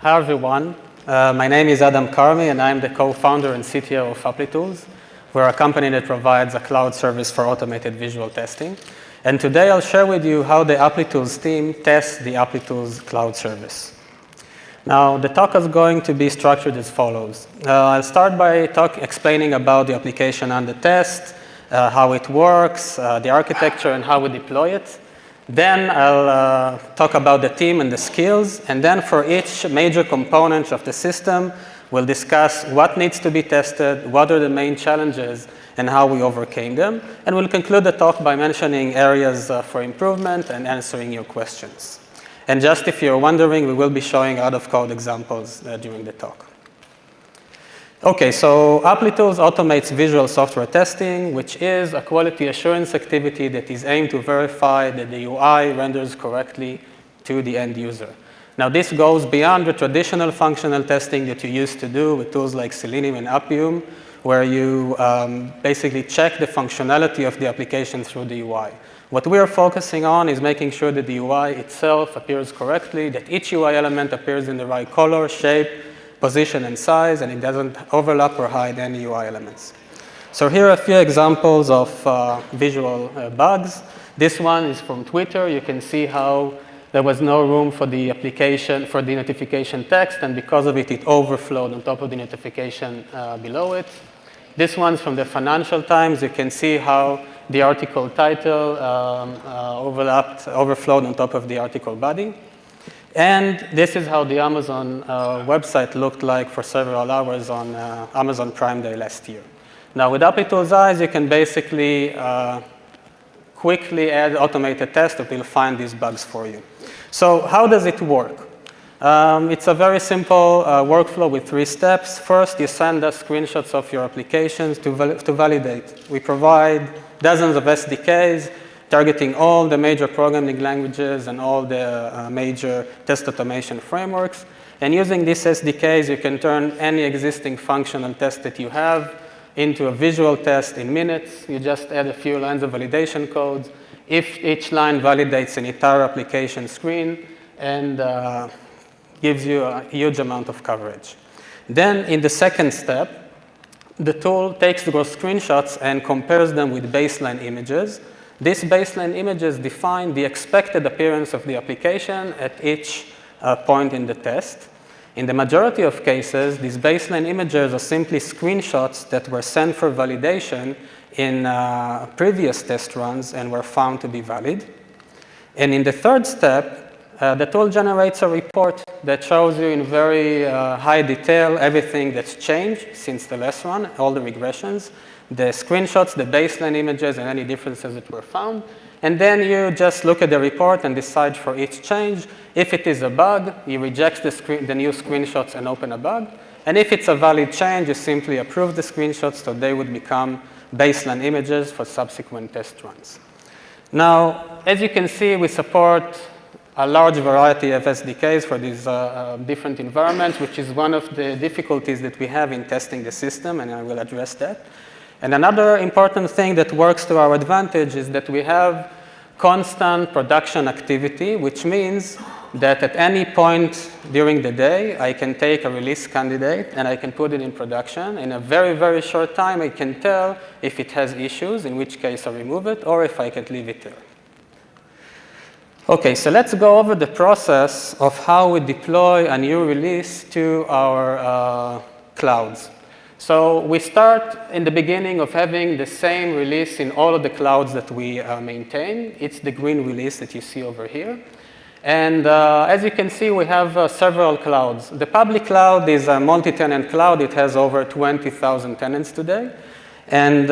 Hi everyone, my name is Adam Carmi and I'm the co-founder and CTO of Applitools. We're a company that provides a cloud service for automated visual testing. And today I'll share with you how the Applitools team tests the Applitools cloud service. Now the talk is going to be structured as follows. I'll start by explaining about the application under test, how it works, the architecture and how we deploy it. Then I'll talk about the team and the skills, and then for each major component of the system, we'll discuss what needs to be tested, what are the main challenges, and how we overcame them. And we'll conclude the talk by mentioning areas for improvement and answering your questions. And just if you're wondering, we will be showing out-of-code examples during the talk. Okay, so Applitools automates visual software testing, which is a quality assurance activity that is aimed to verify that the UI renders correctly to the end user. Now, this goes beyond the traditional functional testing that you used to do with tools like Selenium and Appium, where you basically check the functionality of the application through the UI. What we are focusing on is making sure that the UI itself appears correctly, that each UI element appears in the right color, shape, position and size, and it doesn't overlap or hide any UI elements. So here are a few examples of visual bugs. This one is from Twitter. You can see how there was no room for the application, for the notification text, and because of it, it overflowed on top of the notification below it. This one's from the Financial Times. You can see how the article title overflowed on top of the article body. And this is how the Amazon website looked like for several hours on Amazon Prime Day last year. Now, with Applitools Eyes, you can basically quickly add automated tests that will find these bugs for you. So how does it work? It's a very simple workflow with 3 steps. First, you send us screenshots of your applications to validate. We provide dozens of SDKs, targeting all the major programming languages and all the major test automation frameworks. And using these SDKs, you can turn any existing functional test that you have into a visual test in minutes. You just add a few lines of validation codes. If each line validates an entire application screen and gives you a huge amount of coverage. Then in the second step, the tool takes those screenshots and compares them with baseline images. These baseline images define the expected appearance of the application at each point in the test. In the majority of cases, these baseline images are simply screenshots that were sent for validation in previous test runs and were found to be valid. And in the third step, the tool generates a report that shows you in very high detail everything that's changed since the last run, all the regressions, the screenshots, the baseline images, and any differences that were found. And then you just look at the report and decide for each change. If it is a bug, you reject the new screenshots and open a bug. And if it's a valid change, you simply approve the screenshots so they would become baseline images for subsequent test runs. Now, as you can see, we support a large variety of SDKs for these different environments, which is one of the difficulties that we have in testing the system, and I will address that. And another important thing that works to our advantage is that we have constant production activity, which means that at any point during the day, I can take a release candidate and I can put it in production. In a very, very short time, I can tell if it has issues, in which case I remove it, or if I can leave it there. Okay, so let's go over the process of how we deploy a new release to our clouds. So we start in the beginning of having the same release in all of the clouds that we maintain. It's the green release that you see over here. And as you can see, we have several clouds. The public cloud is a multi-tenant cloud. It has over 20,000 tenants today. And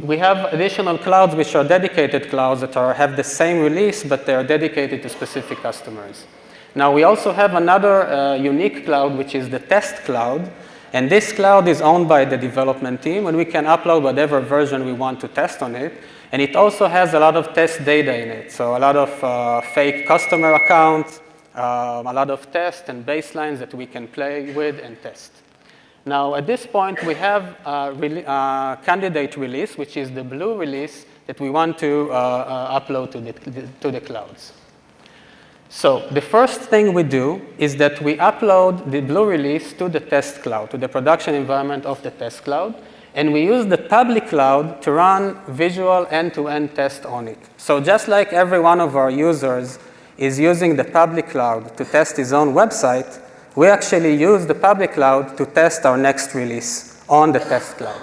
we have additional clouds which are dedicated clouds that have the same release, but they are dedicated to specific customers. Now, we also have another unique cloud, which is the test cloud. And this cloud is owned by the development team, and we can upload whatever version we want to test on it. And it also has a lot of test data in it. So a lot of fake customer accounts, a lot of tests and baselines that we can play with and test. Now, at this point, we have a candidate release, which is the blue release that we want to upload to the clouds. So the first thing we do is that we upload the Blue release to the test cloud, to the production environment of the test cloud, and we use the public cloud to run visual end-to-end tests on it. So just like every one of our users is using the public cloud to test his own website, we actually use the public cloud to test our next release on the test cloud.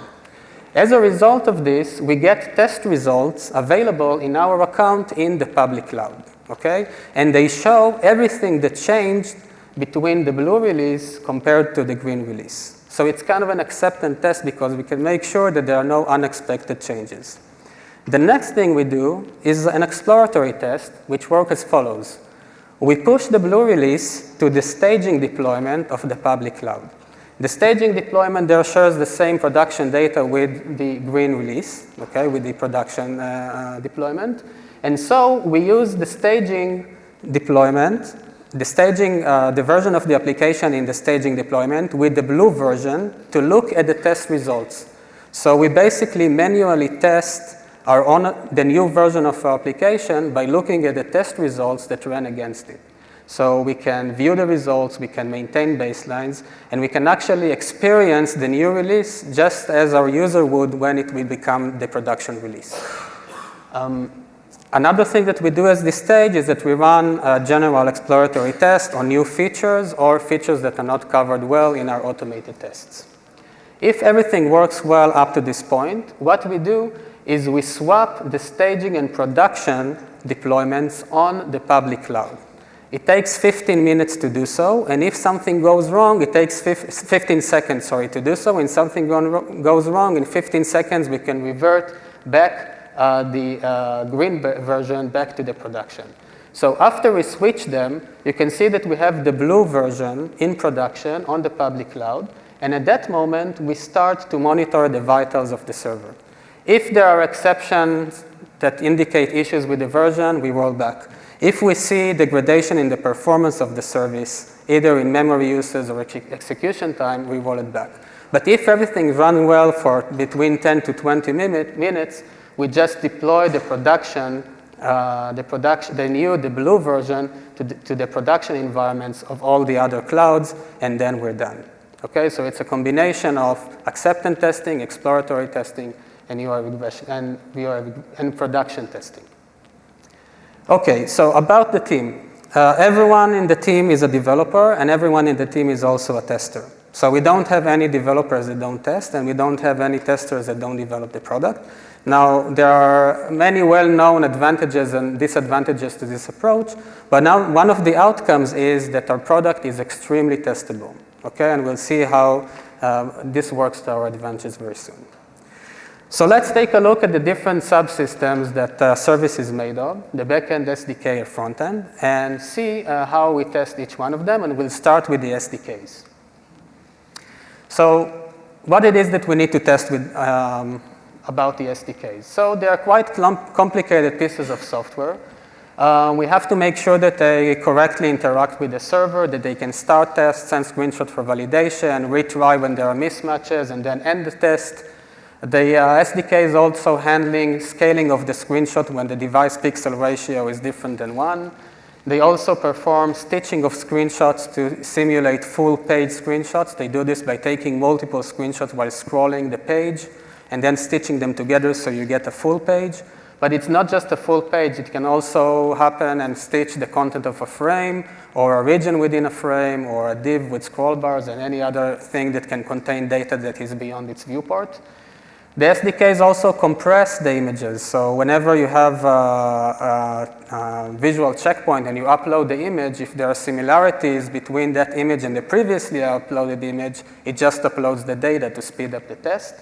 As a result of this, we get test results available in our account in the public cloud. Okay? And they show everything that changed between the Blue release compared to the green release. So it's kind of an acceptance test because we can make sure that there are no unexpected changes. The next thing we do is an exploratory test, which works as follows. We push the Blue release to the staging deployment of the public cloud. The staging deployment there shares the same production data with the green release, okay, with the production deployment. And so we use the staging deployment, the version of the application in the staging deployment with the Blue version to look at the test results. So we basically manually test the new version of our application by looking at the test results that ran against it. So we can view the results, we can maintain baselines, and we can actually experience the new release just as our user would when it will become the production release. Another thing that we do at this stage is that we run a general exploratory test on new features or features that are not covered well in our automated tests. If everything works well up to this point, what we do is we swap the staging and production deployments on the public cloud. It takes 15 minutes to do so, and if something goes wrong, it takes 15 seconds to do so. When something goes wrong, in 15 seconds, we can revert back the green version back to the production. So after we switch them, you can see that we have the Blue version in production on the public cloud, and at that moment, we start to monitor the vitals of the server. If there are exceptions that indicate issues with the version, we roll back. If we see degradation in the performance of the service, either in memory usage or execution time, we roll it back. But if everything runs well for between 10 to 20 minutes, we just deploy the Blue version to the production environments of all the other clouds, and then we're done. Okay, so it's a combination of acceptance testing, exploratory testing, and UI regression and production testing. Okay, so about the team. Everyone in the team is a developer, and everyone in the team is also a tester. So we don't have any developers that don't test, and we don't have any testers that don't develop the product. Now, there are many well-known advantages and disadvantages to this approach, but now one of the outcomes is that our product is extremely testable. Okay, and we'll see how this works to our advantage very soon. So let's take a look at the different subsystems that service is made of, the backend, SDK, or frontend, and see how we test each one of them, and we'll start with the SDKs. So what it is that we need to test with about the SDKs. So they are quite complicated pieces of software. We have to make sure that they correctly interact with the server, that they can start tests, send screenshots for validation, retry when there are mismatches, and then end the test. The SDK is also handling scaling of the screenshot when the device pixel ratio is different than 1. They also perform stitching of screenshots to simulate full page screenshots. They do this by taking multiple screenshots while scrolling the page and then stitching them together so you get a full page. But it's not just a full page. It can also happen and stitch the content of a frame or a region within a frame or a div with scroll bars and any other thing that can contain data that is beyond its viewport. The SDKs also compress the images. So whenever you have a visual checkpoint and you upload the image, if there are similarities between that image and the previously uploaded image, it just uploads the data to speed up the test.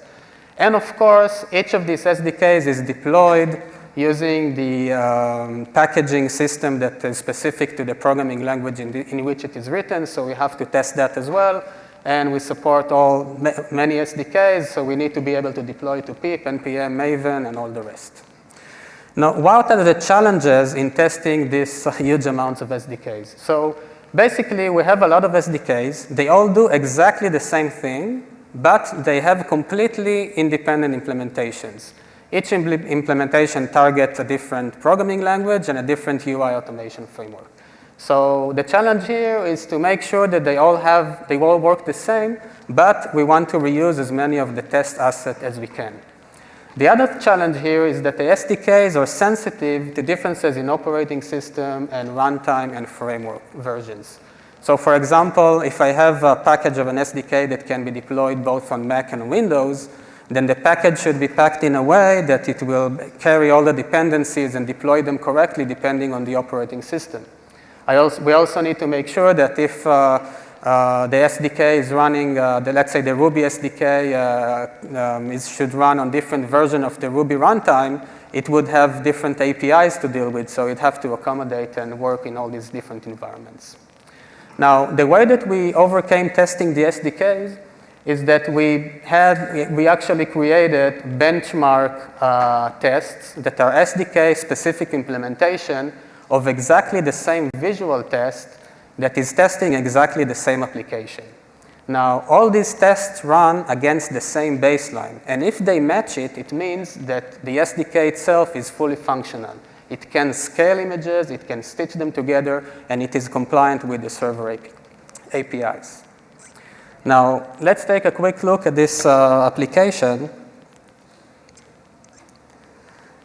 And of course, each of these SDKs is deployed using the packaging system that is specific to the programming language in which it is written. So we have to test that as well. And we support many SDKs, so we need to be able to deploy to PIP, NPM, Maven, and all the rest. Now, what are the challenges in testing these huge amounts of SDKs? So basically, we have a lot of SDKs. They all do exactly the same thing, but they have completely independent implementations. Each implementation targets a different programming language and a different UI automation framework. So the challenge here is to make sure that they all work the same, but we want to reuse as many of the test assets as we can. The other challenge here is that the SDKs are sensitive to differences in operating system and runtime and framework versions. So for example, if I have a package of an SDK that can be deployed both on Mac and Windows, then the package should be packed in a way that it will carry all the dependencies and deploy them correctly depending on the operating system. We also need to make sure that if the SDK is running, let's say the Ruby SDK should run on different version of the Ruby runtime, it would have different APIs to deal with, so it have to accommodate and work in all these different environments. Now, the way that we overcame testing the SDKs is that we actually created benchmark tests that are SDK-specific implementation of exactly the same visual test that is testing exactly the same application. Now, all these tests run against the same baseline, and if they match it, it means that the SDK itself is fully functional. It can scale images, it can stitch them together, and it is compliant with the server APIs. Now, let's take a quick look at this application.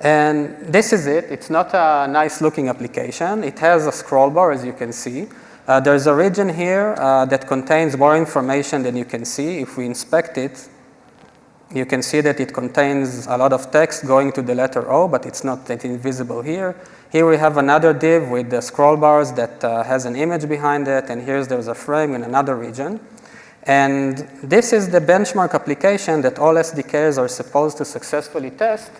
And this is it. It's not a nice-looking application. It has a scroll bar, as you can see. There's a region here that contains more information than you can see. If we inspect it, you can see that it contains a lot of text going to the letter O, but it's not visible here. Here we have another div with the scroll bars that has an image behind it, and there's a frame in another region. And this is the benchmark application that all SDKs are supposed to successfully test.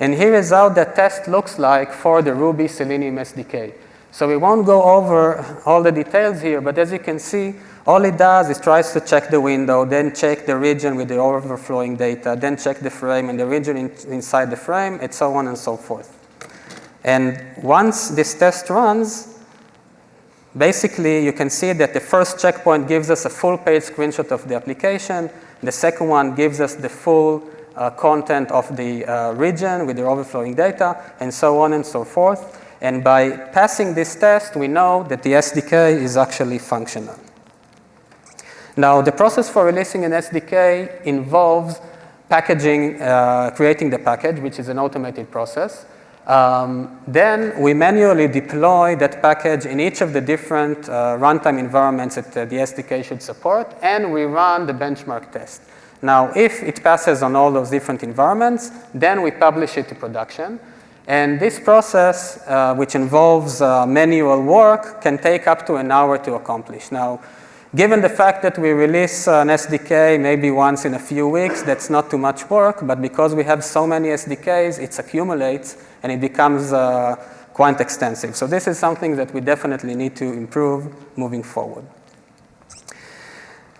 And here is how the test looks like for the Ruby Selenium SDK. So we won't go over all the details here, but as you can see, all it does is tries to check the window, then check the region with the overflowing data, then check the frame and the region inside the frame, and so on and so forth. And once this test runs, basically you can see that the first checkpoint gives us a full-page screenshot of the application. The second one gives us the full content of the region with the overflowing data, and so on and so forth. And by passing this test, we know that the SDK is actually functional. Now, the process for releasing an SDK involves packaging, creating the package, which is an automated process. Then we manually deploy that package in each of the different runtime environments that the SDK should support, and we run the benchmark test. Now, if it passes on all those different environments, then we publish it to production. And this process, which involves manual work, can take up to an hour to accomplish. Now, given the fact that we release an SDK maybe once in a few weeks, that's not too much work, but because we have so many SDKs, it accumulates and it becomes quite extensive. So this is something that we definitely need to improve moving forward.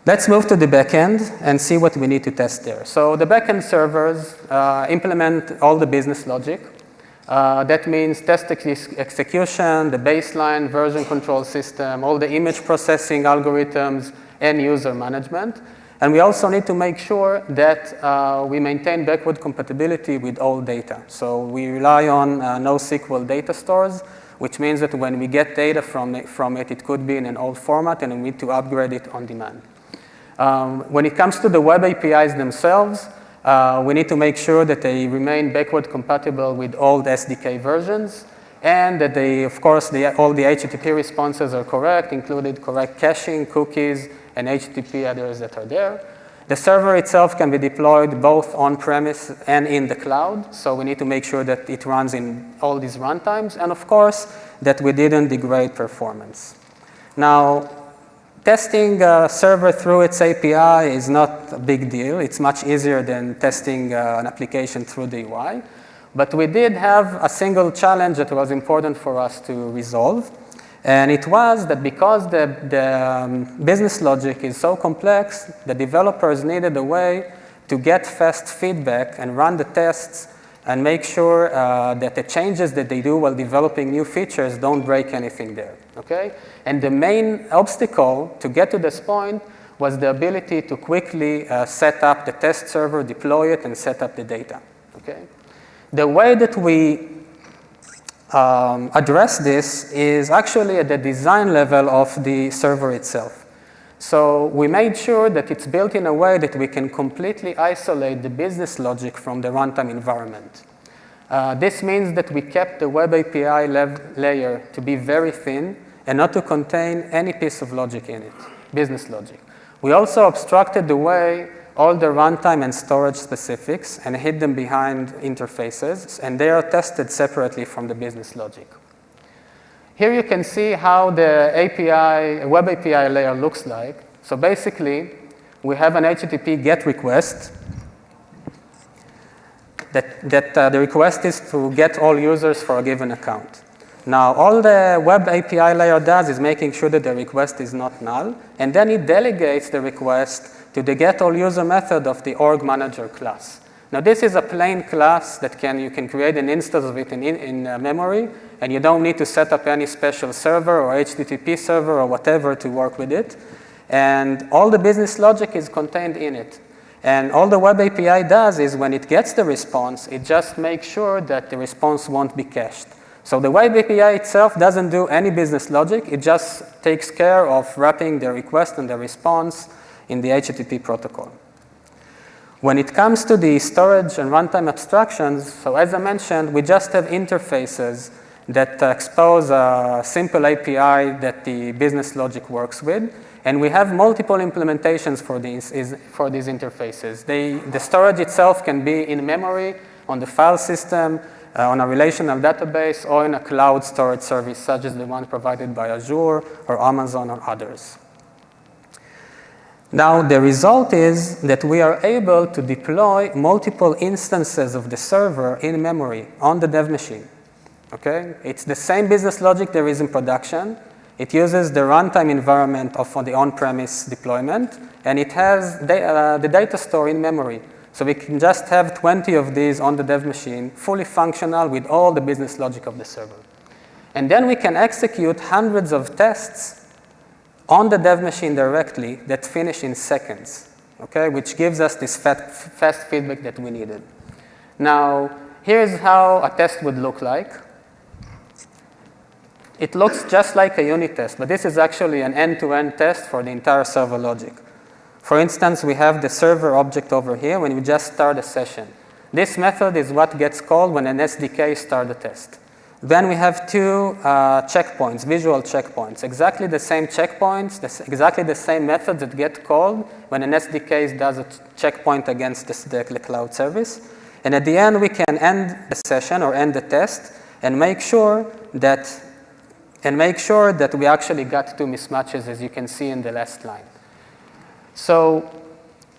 Let's move to the backend and see what we need to test there. So the backend servers implement all the business logic. That means test execution, the baseline, version control system, all the image processing algorithms, and user management. And we also need to make sure that we maintain backward compatibility with all data. So we rely on NoSQL data stores, which means that when we get data from it, it could be in an old format, and we need to upgrade it on demand. When it comes to the web APIs themselves, we need to make sure that they remain backward compatible with old SDK versions, and that of course, all the HTTP responses are correct, including correct caching, cookies, and HTTP headers that are there. The server itself can be deployed both on-premise and in the cloud, so we need to make sure that it runs in all these runtimes, and of course, that we didn't degrade performance. Now, testing a server through its API is not a big deal. It's much easier than testing an application through the UI. But we did have a single challenge that was important for us to resolve. And it was that because the business logic is so complex, the developers needed a way to get fast feedback and run the tests and make sure that the changes that they do while developing new features don't break anything there, okay? And the main obstacle to get to this point was the ability to quickly set up the test server, deploy it, and set up the data, okay? The way that we address this is actually at the design level of the server itself. So we made sure that it's built in a way that we can completely isolate the business logic from the runtime environment. This means that we kept the web API layer to be very thin and not to contain any piece of logic in it, business logic. We also abstracted away all the runtime and storage specifics and hid them behind interfaces, and they are tested separately from the business logic. Here you can see how the web API layer looks like. So basically, we have an HTTP GET request that the request is to get all users for a given account. Now, all the web API layer does is making sure that the request is not null, and then it delegates the request to the getAllUser method of the org manager class. Now, this is a plain class that you can create an instance of it in memory, and you don't need to set up any special server or HTTP server or whatever to work with it. And all the business logic is contained in it. And all the web API does is when it gets the response, it just makes sure that the response won't be cached. So the web API itself doesn't do any business logic. It just takes care of wrapping the request and the response in the HTTP protocol. When it comes to the storage and runtime abstractions, so as I mentioned, we just have interfaces that expose a simple API that the business logic works with. And we have multiple implementations for these interfaces. The storage itself can be in memory, on the file system, on a relational database, or in a cloud storage service, such as the one provided by Azure or Amazon or others. Now, the result is that we are able to deploy multiple instances of the server in memory on the dev machine. Okay? It's the same business logic there is in production. It uses the runtime environment of the on-premise deployment, and it has the data store in memory. So we can just have 20 of these on the dev machine, fully functional with all the business logic of the server. And then we can execute hundreds of tests on the dev machine directly that finish in seconds, okay, which gives us this fast feedback that we needed. Now, here's how a test would look like. It looks just like a unit test, but this is actually an end-to-end test for the entire server logic. For instance, we have the server object over here when we just start a session. This method is what gets called when an SDK starts a test. Then we have two checkpoints, visual checkpoints, exactly the same checkpoints, exactly the same methods that get called when an SDK does a checkpoint against the cloud service. And at the end, we can end the session or end the test and make sure that we actually got two mismatches, as you can see in the last line. So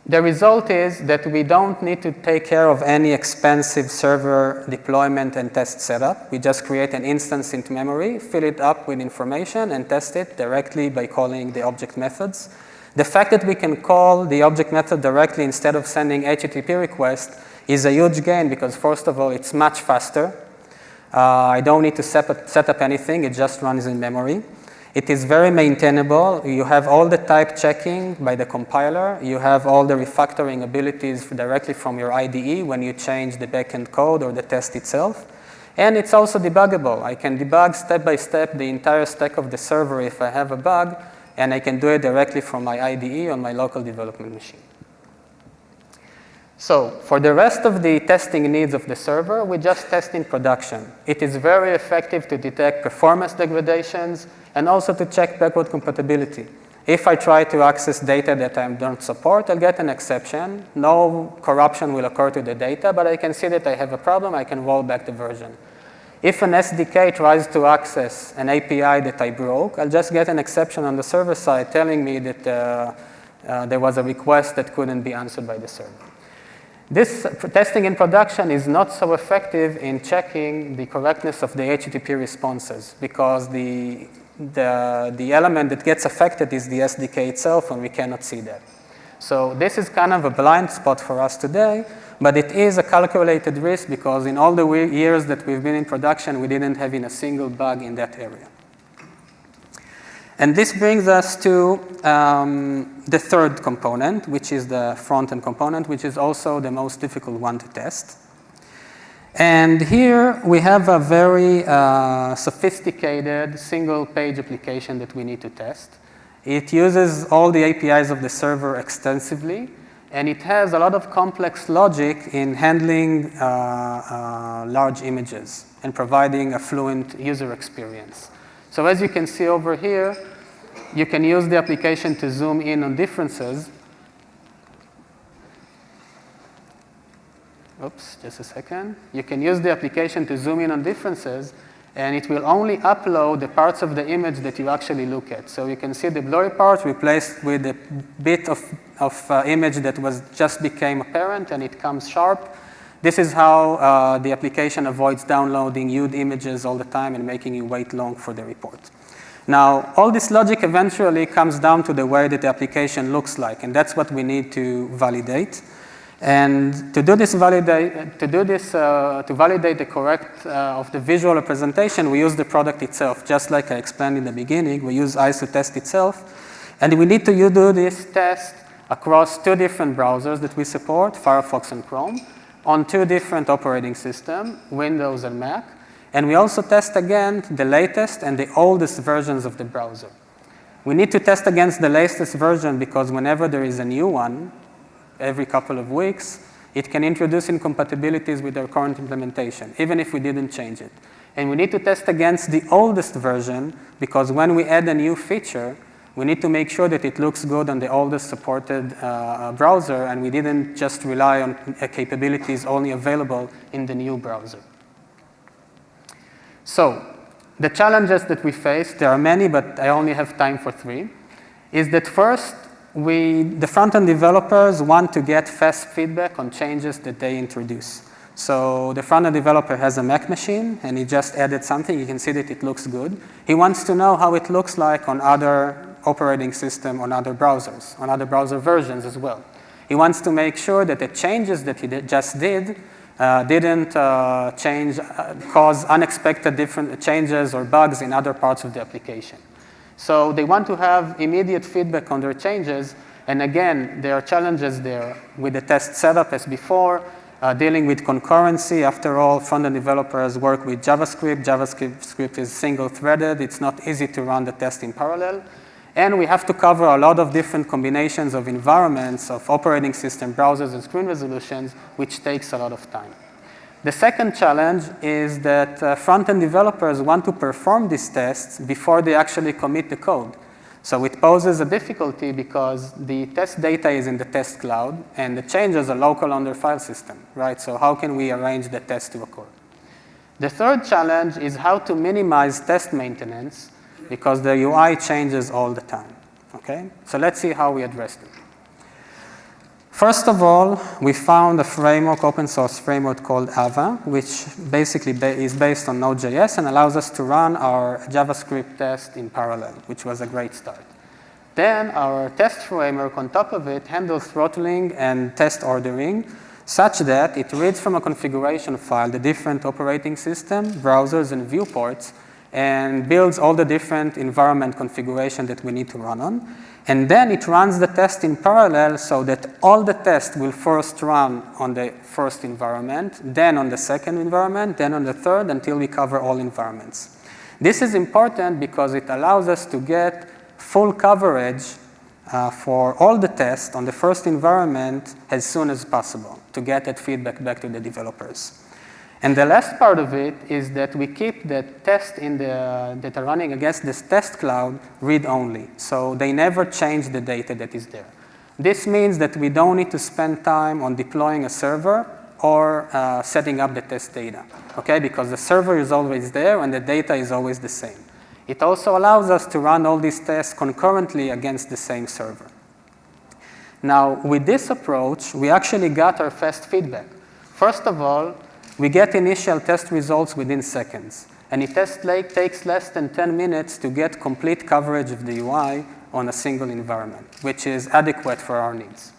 the result is that we don't need to take care of any expensive server deployment and test setup. We just create an instance into memory, fill it up with information, and test it directly by calling the object methods. The fact that we can call the object method directly instead of sending HTTP request is a huge gain because, first of all, it's much faster. I don't need to set up anything. It just runs in memory. It is very maintainable. You have all the type checking by the compiler. You have all the refactoring abilities directly from your IDE when you change the backend code or the test itself. And it's also debuggable. I can debug step by step the entire stack of the server if I have a bug, and I can do it directly from my IDE on my local development machine. So for the rest of the testing needs of the server, we just test in production. It is very effective to detect performance degradations and also to check backward compatibility. If I try to access data that I don't support, I'll get an exception. No corruption will occur to the data, but I can see that I have a problem. I can roll back the version. If an SDK tries to access an API that I broke, I'll just get an exception on the server side telling me that there was a request that couldn't be answered by the server. This testing in production is not so effective in checking the correctness of the HTTP responses because the element that gets affected is the SDK itself, and we cannot see that. So this is kind of a blind spot for us today, but it is a calculated risk because in all the years that we've been in production, we didn't have even a single bug in that area. And this brings us to the third component, which is the front-end component, which is also the most difficult one to test. And here we have a very sophisticated single-page application that we need to test. It uses all the APIs of the server extensively, and it has a lot of complex logic in handling large images and providing a fluent user experience. So as you can see over here, you can use the application to zoom in on differences. Oops, just a second. You can use the application to zoom in on differences, and it will only upload the parts of the image that you actually look at. So you can see the blurry part replaced with a bit of image that just became apparent, and it comes sharp. This is how the application avoids downloading huge images all the time and making you wait long for the report. Now, all this logic eventually comes down to the way that the application looks like, and that's what we need to validate. And to validate the correct of the visual representation, we use the product itself, just like I explained in the beginning. We use Eyes to test itself, and we need to do this test across 2 different browsers that we support, Firefox and Chrome, on 2 different operating systems, Windows and Mac. And we also test again the latest and the oldest versions of the browser. We need to test against the latest version because whenever there is a new one, every couple of weeks, it can introduce incompatibilities with our current implementation, even if we didn't change it. And we need to test against the oldest version because when we add a new feature, we need to make sure that it looks good on the oldest supported browser, and we didn't just rely on capabilities only available in the new browser. So the challenges that we face, there are many, but I only have time for 3, is that first, the front-end developers want to get fast feedback on changes that they introduce. So the front-end developer has a Mac machine, and he just added something. You can see that it looks good. He wants to know how it looks like on other operating systems, on other browsers, on other browser versions as well. He wants to make sure that the changes that he just did didn't cause unexpected different changes or bugs in other parts of the application. So they want to have immediate feedback on their changes. And again, there are challenges there with the test setup as before, dealing with concurrency. After all, front-end developers work with JavaScript. JavaScript is single-threaded. It's not easy to run the test in parallel. And we have to cover a lot of different combinations of environments, of operating system, browsers, and screen resolutions, which takes a lot of time. The second challenge is that front-end developers want to perform these tests before they actually commit the code. So it poses a difficulty because the test data is in the test cloud, and the changes are local on their file system, right? So how can we arrange the test to occur? The third challenge is how to minimize test maintenance because the UI changes all the time, okay? So let's see how we address it. First of all, we found a framework, open source framework called Ava, which basically is based on Node.js and allows us to run our JavaScript test in parallel, which was a great start. Then our test framework on top of it handles throttling and test ordering such that it reads from a configuration file the different operating system, browsers, and viewports, and builds all the different environment configuration that we need to run on. And then it runs the test in parallel so that all the tests will first run on the first environment, then on the second environment, then on the third, until we cover all environments. This is important because it allows us to get full coverage for all the tests on the first environment as soon as possible to get that feedback back to the developers. And the last part of it is that we keep the tests that are running against this test cloud read-only. So they never change the data that is there. This means that we don't need to spend time on deploying a server or setting up the test data, okay? Because the server is always there and the data is always the same. It also allows us to run all these tests concurrently against the same server. Now, with this approach, we actually got our fast feedback. First of all, we get initial test results within seconds, and it takes less than 10 minutes to get complete coverage of the UI on a single environment, which is adequate for our needs.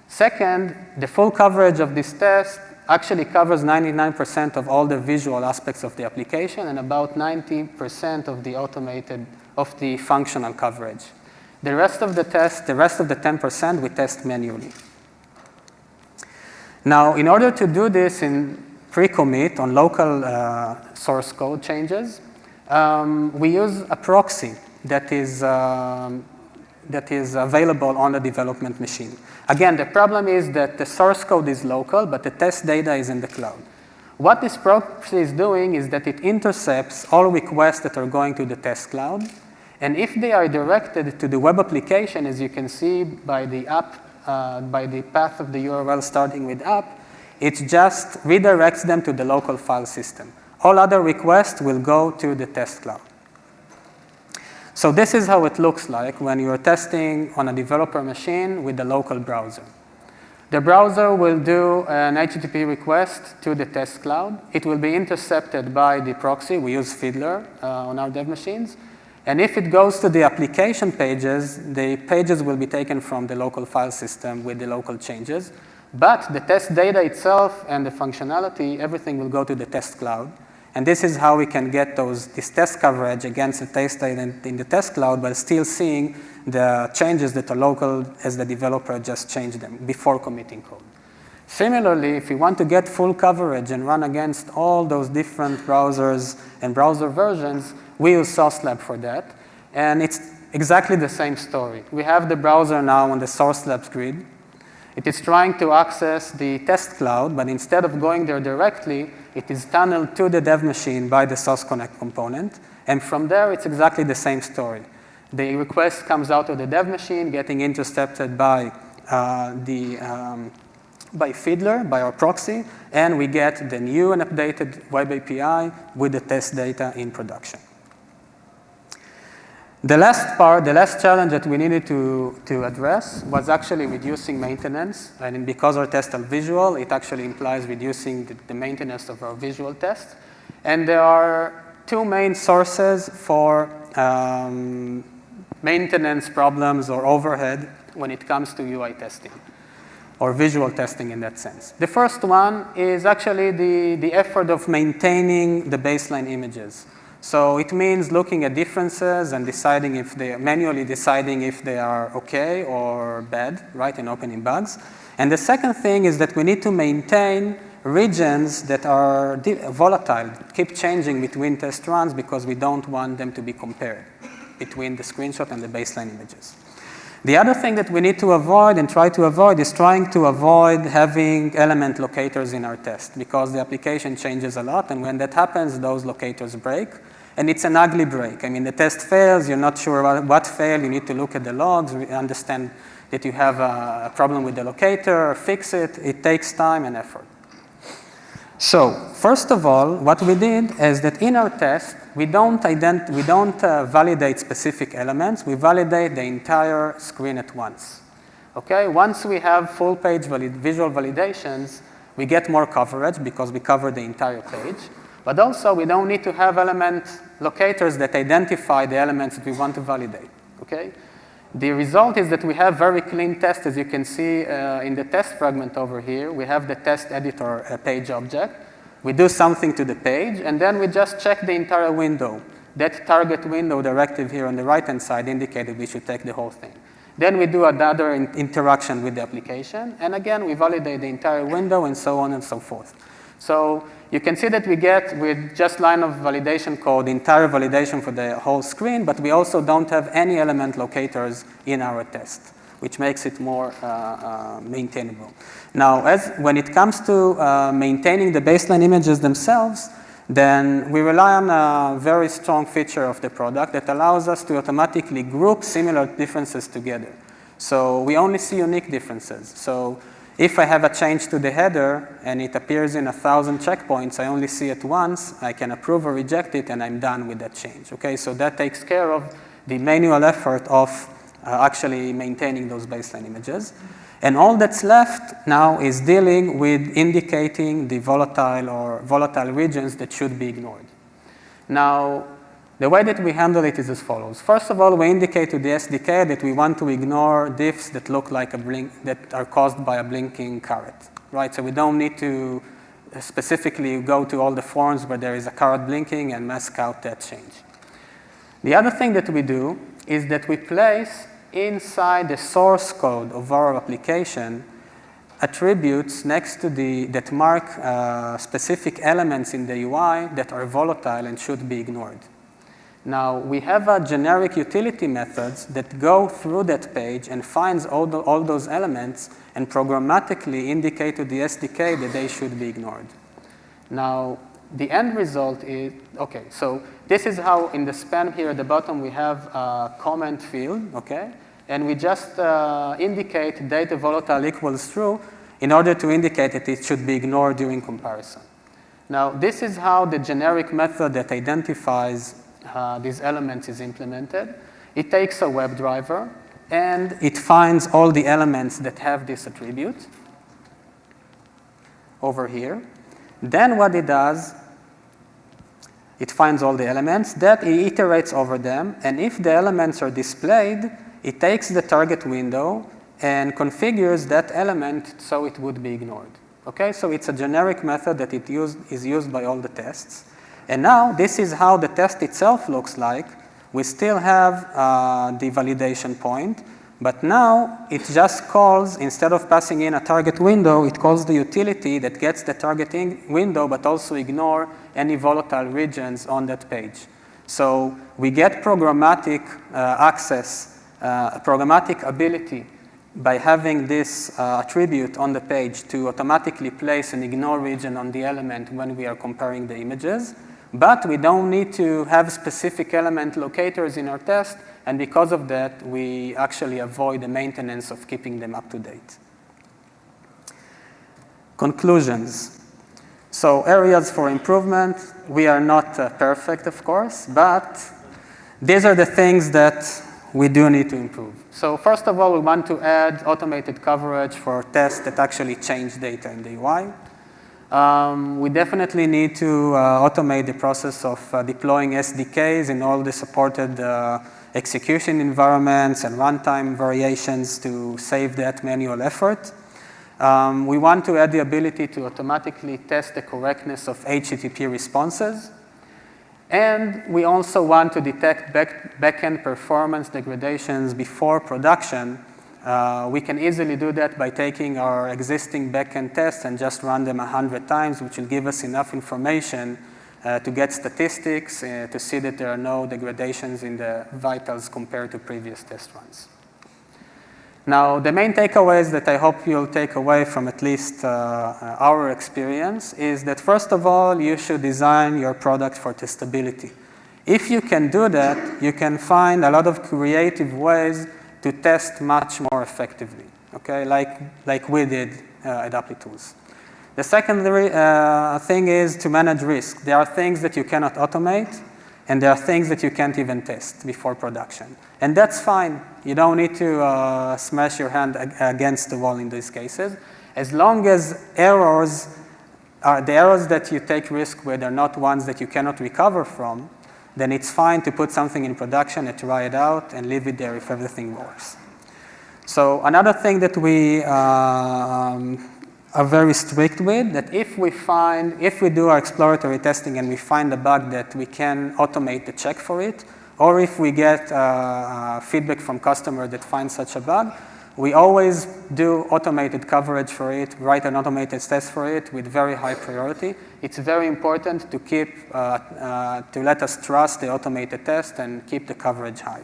Second, the full coverage of this test actually covers 99% of all the visual aspects of the application and about 90% of the functional coverage. The rest of the 10%, we test manually. Now, in order to do this in pre-commit on local source code changes, we use a proxy that is available on the development machine. Again, the problem is that the source code is local, but the test data is in the cloud. What this proxy is doing is that it intercepts all requests that are going to the test cloud. And if they are directed to the web application, as you can see by the by the path of the URL starting with app, it just redirects them to the local file system. All other requests will go to the test cloud. So this is how it looks like when you are testing on a developer machine with the local browser. The browser will do an HTTP request to the test cloud. It will be intercepted by the proxy. We use Fiddler on our dev machines. And if it goes to the application pages, the pages will be taken from the local file system with the local changes. But the test data itself and the functionality, everything will go to the test cloud. And this is how we can get this test coverage against the test data in the test cloud, but still seeing the changes that are local as the developer just changed them before committing code. Similarly, if you want to get full coverage and run against all those different browsers and browser versions, we use SourceLab for that. And it's exactly the same story. We have the browser now on the SourceLabs grid. It is trying to access the test cloud, but instead of going there directly, it is tunneled to the dev machine by the Source Connect component. And from there, it's exactly the same story. The request comes out of the dev machine, getting intercepted by Fiddler, by our proxy, and we get the new and updated web API with the test data in production. The last challenge that we needed to address was actually reducing maintenance. And because our tests are visual, it actually implies reducing the maintenance of our visual tests. And there are two main sources for maintenance problems or overhead when it comes to UI testing, or visual testing in that sense. The first one is actually the effort of maintaining the baseline images. So it means looking at differences and manually deciding if they are okay or bad, right, and opening bugs. And the second thing is that we need to maintain regions that are volatile, keep changing between test runs because we don't want them to be compared between the screenshot and the baseline images. The other thing that we need to avoid and try to avoid is trying to avoid having element locators in our test because the application changes a lot, and when that happens, those locators break. And it's an ugly break. I mean, the test fails, you're not sure what failed, you need to look at the logs, understand that you have a problem with the locator, fix it. It takes time and effort. So, first of all, what we did is that in our test, we don't validate specific elements, we validate the entire screen at once. Okay, once we have full page visual validations, we get more coverage because we cover the entire page. But also, we don't need to have element locators that identify the elements that we want to validate, okay? The result is that we have very clean tests, as you can see in the test fragment over here. We have the test editor page object. We do something to the page, and then we just check the entire window. That target window directive here on the right-hand side indicated we should take the whole thing. Then we do another interaction with the application, and again, we validate the entire window and so on and so forth. So you can see that we get, with just line of validation code, entire validation for the whole screen, but we also don't have any element locators in our test, which makes it more maintainable. Now, when it comes to maintaining the baseline images themselves, then we rely on a very strong feature of the product that allows us to automatically group similar differences together. So we only see unique differences. So if I have a change to the header and it appears in 1,000 checkpoints, I only see it once, I can approve or reject it, and I'm done with that change. Okay, so that takes care of the manual effort of actually maintaining those baseline images. And all that's left now is dealing with indicating the volatile regions that should be ignored. Now, the way that we handle it is as follows. First of all, we indicate to the SDK that we want to ignore diffs that look like that are caused by a blinking caret, right? So we don't need to specifically go to all the forms where there is a caret blinking and mask out that change. The other thing that we do is that we place inside the source code of our application attributes next to that mark specific elements in the UI that are volatile and should be ignored. Now, we have a generic utility methods that go through that page and finds all those elements and programmatically indicate to the SDK that they should be ignored. Now, the end result is, okay, so this is how in the span here at the bottom we have a comment field, okay? And we just indicate data volatile equals true in order to indicate that it should be ignored during comparison. Now, this is how the generic method that identifies these elements is implemented. It takes a WebDriver and it finds all the elements that have this attribute over here. Then what it does, it finds all the elements, that it iterates over them, and if the elements are displayed, it takes the target window and configures that element so it would be ignored. Okay, so it's a generic method that is used by all the tests. And now this is how the test itself looks like. We still have the validation point, but now it just calls, instead of passing in a target window, it calls the utility that gets the targeting window, but also ignore any volatile regions on that page. So we get programmatic access, programmatic ability by having this attribute on the page to automatically place an ignore region on the element when we are comparing the images. But we don't need to have specific element locators in our test, and because of that, we actually avoid the maintenance of keeping them up to date. Conclusions. So areas for improvement. We are not perfect, of course, but these are the things that we do need to improve. So first of all, we want to add automated coverage for tests that actually change data in the UI. We definitely need to automate the process of deploying SDKs in all the supported execution environments and runtime variations to save that manual effort. We want to add the ability to automatically test the correctness of HTTP responses. And we also want to detect backend performance degradations before production. We can easily do that by taking our existing backend tests and just run them 100 times, which will give us enough information to get statistics, to see that there are no degradations in the vitals compared to previous test runs. Now, the main takeaways that I hope you'll take away from at least our experience is that, first of all, you should design your product for testability. If you can do that, you can find a lot of creative ways to test much more effectively, okay, like we did at Applitools. The second thing is to manage risk. There are things that you cannot automate, and there are things that you can't even test before production. And that's fine. You don't need to smash your hand against the wall in these cases. As long as errors are the errors that you take risk with are not ones that you cannot recover from, then it's fine to put something in production and try it out and leave it there if everything works. So another thing that we are very strict with, that if we do our exploratory testing and we find a bug that we can automate the check for it, or if we get feedback from customer that finds such a bug, we always do automated coverage for it, write an automated test for it with very high priority. It's very important to keep, to let us trust the automated test and keep the coverage high.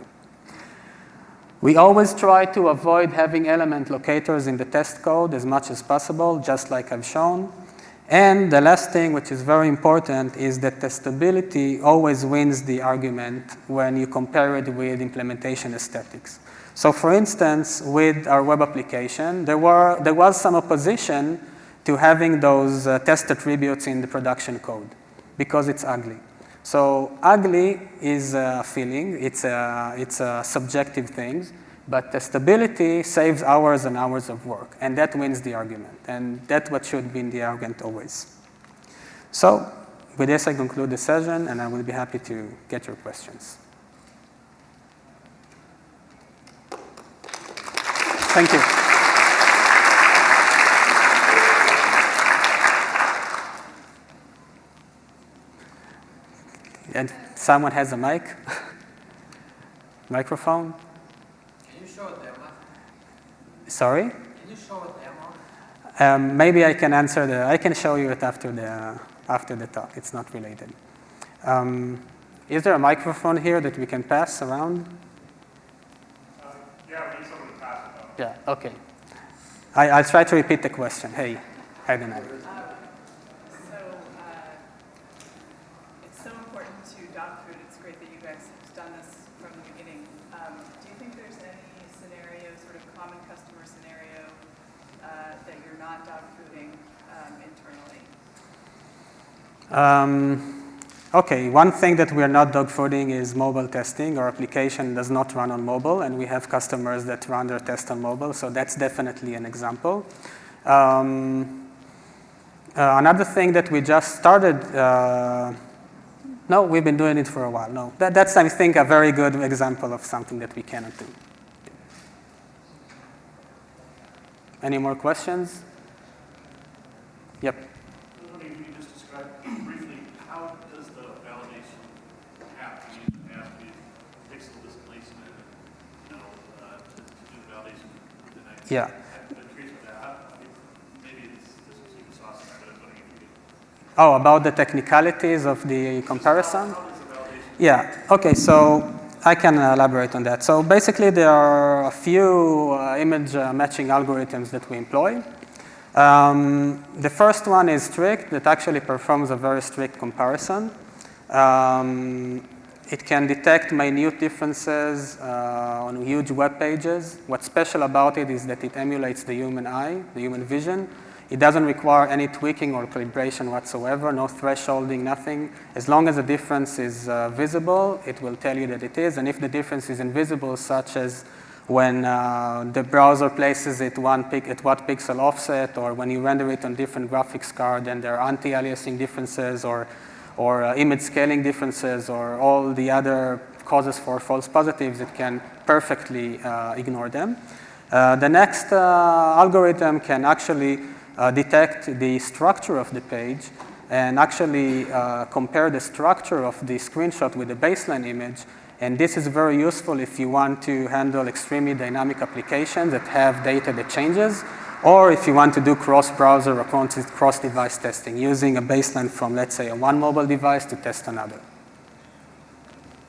We always try to avoid having element locators in the test code as much as possible, just like I've shown. And the last thing, which is very important, is that testability always wins the argument when you compare it with implementation aesthetics. So for instance, with our web application, there was some opposition to having those test attributes in the production code because it's ugly. So ugly is a feeling, it's a subjective thing, but testability saves hours and hours of work, and that wins the argument, and that's what should win the argument always. So with this, I conclude the session, and I will be happy to get your questions. Thank you. And someone has a mic? Microphone? Can you show a demo? Sorry? Can you show a demo? Maybe I can I can show you it after the talk. It's not related. Is there a microphone here that we can pass around? Yeah, we need someone to pass it though. Yeah, okay. I'll try to repeat the question. Hey, Hayden. It's so important to dog food. It's great that you guys have done this from the beginning. Do you think there's any scenario, sort of common customer scenario, that you're not dog fooding internally? Okay, one thing that we are not dog fooding is mobile testing. Our application does not run on mobile, and we have customers that run their test on mobile, so that's definitely an example. Another thing that we just started, no, we've been doing it for a while. No, that's, I think, a very good example of something that we cannot do. Any more questions? Yep. Yeah. Oh, about the technicalities of the comparison? Yeah, okay, so I can elaborate on that. So basically there are a few image matching algorithms that we employ. The first one is strict, that actually performs a very strict comparison. It can detect minute differences on huge web pages. What's special about it is that it emulates the human eye, the human vision. It doesn't require any tweaking or calibration whatsoever, no thresholding, nothing. As long as the difference is visible, it will tell you that it is. And if the difference is invisible, such as when the browser places it at what pixel offset, or when you render it on different graphics card, and there are anti-aliasing differences, or image scaling differences, or all the other causes for false positives, it can perfectly ignore them. The next algorithm can actually detect the structure of the page and actually compare the structure of the screenshot with the baseline image. And this is very useful if you want to handle extremely dynamic applications that have data that changes, or if you want to do cross-browser or cross-device testing using a baseline from, let's say, one mobile device to test another.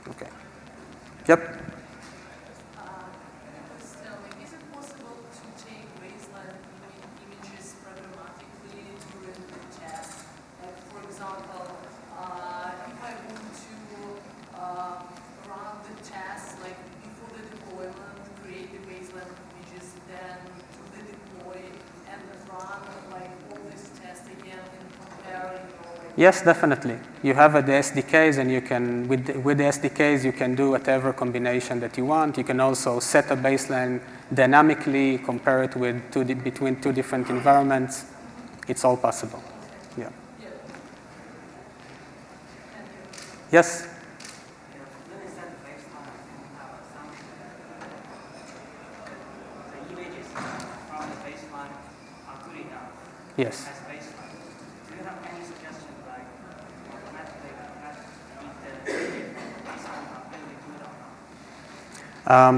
Okay. Yep. Is it possible to take baseline images programmatically during the test? Like, for example, if I want to run the test, like before the deployment, create the baseline images, then do the deploy and run like all this tests again and comparing. Yes, definitely. You have the SDKs, and you can, with the SDKs, you can do whatever combination that you want. You can also set a baseline dynamically, compare it with between two different environments. It's all possible. Yeah. Yes? Yes.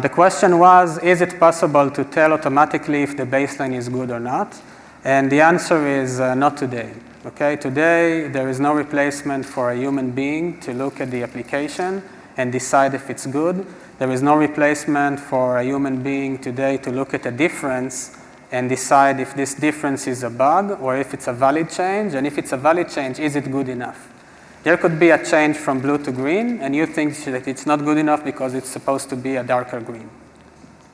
The question was, is it possible to tell automatically if the baseline is good or not? And the answer is not today. Okay? Today, there is no replacement for a human being to look at the application and decide if it's good. There is no replacement for a human being today to look at a difference and decide if this difference is a bug or if it's a valid change. And if it's a valid change, is it good enough? There could be a change from blue to green, and you think that it's not good enough because it's supposed to be a darker green.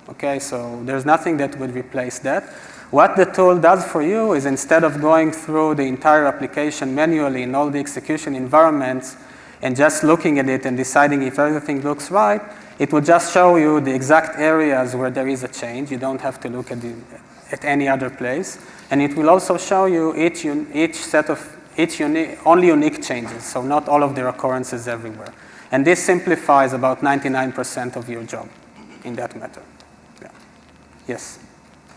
Okay, so there's nothing that would replace that. What the tool does for you is, instead of going through the entire application manually in all the execution environments and just looking at it and deciding if everything looks right, it will just show you the exact areas where there is a change. You don't have to look at any other place. And it will also show you only unique changes, so not all of their occurrences everywhere. And this simplifies about 99% of your job in that matter. Yeah. Yes?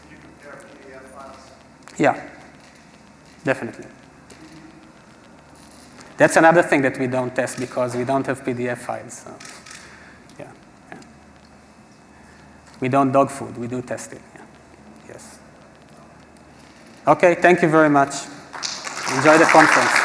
Can you compare PDF files? Yeah, definitely. That's another thing that we don't test because we don't have PDF files. So. Yeah. We don't dog food, we do test it. Yeah. Yes. Okay, thank you very much. Enjoy the conference.